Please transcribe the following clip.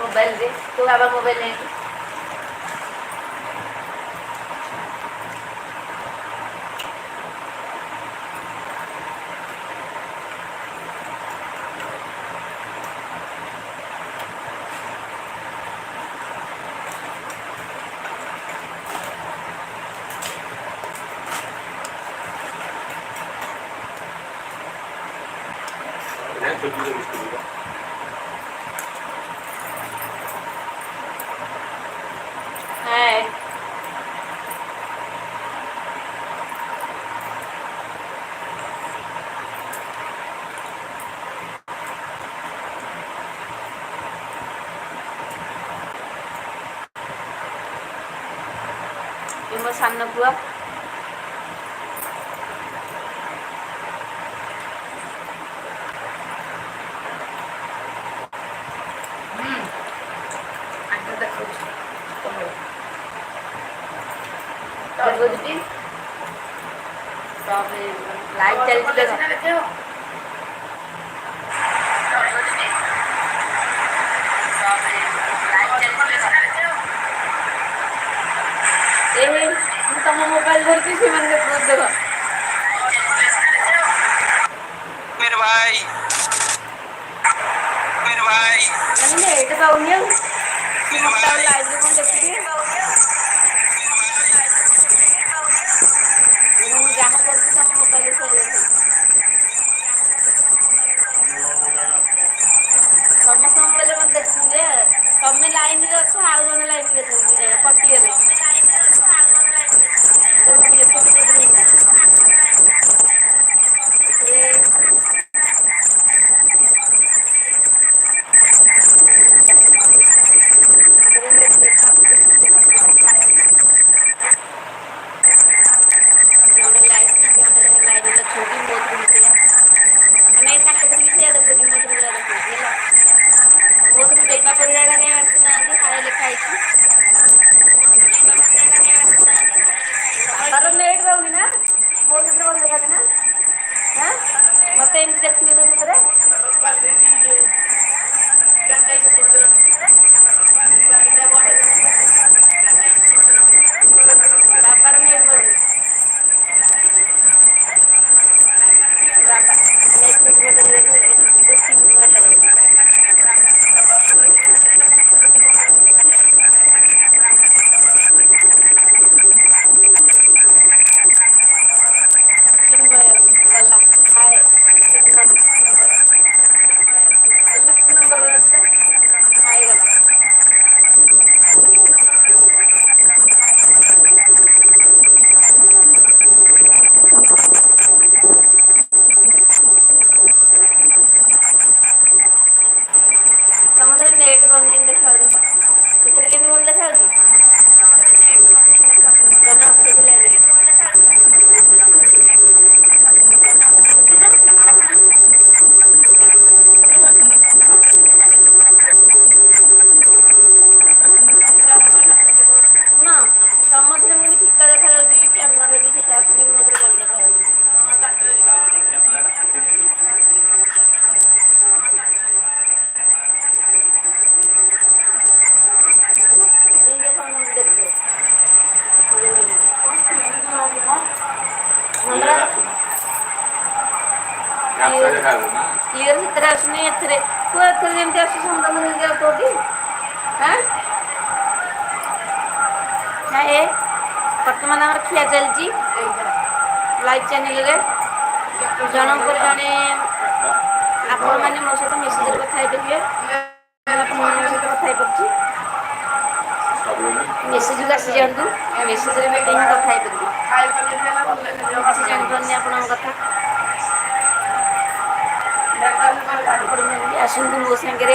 mobile रे तो बाबा mobile नहीं है ये मो सामने पुआ लाइट चलती तुम मोबाइल धरती से मन देख मेरे भाई नहीं एट पाऊनी लाइव रे कौन देखिए जहाँ करती तुम मोबाइल से समस्त मोबाइल मत देखी जे तमें लाइन रे अछ आउ जने लाइन रे कटि गेले मत एम देखने बापार नेट बंद देखा ସେଥିରେ କେମିତି ଭଲ ଦେଖାଯାଉଛି ଜଣେ ଅସୁଥିଲା ଶୁଣ ସମସ୍ତେ ଏମିତି ଫିକା ଦେଖାଯାଉଛି କ୍ୟାମେରା ବି ସେଟା ଆସୁନି ମତେ ଭଲ ଦେଖାଯାଉଛି क्लियर से आसुनी एथरे तू एथरे जेमती आसु समझ कोटी हाँ ए वर्तमान आम खिया चलती लाइव चैनल रे जनक जड़े आपण मैंने मो सहित मेसेज कथा कथा पड़ी मेसेज को आसी जातु मेसेज कथा किसी जानी आपण कथा आसतु मो सागर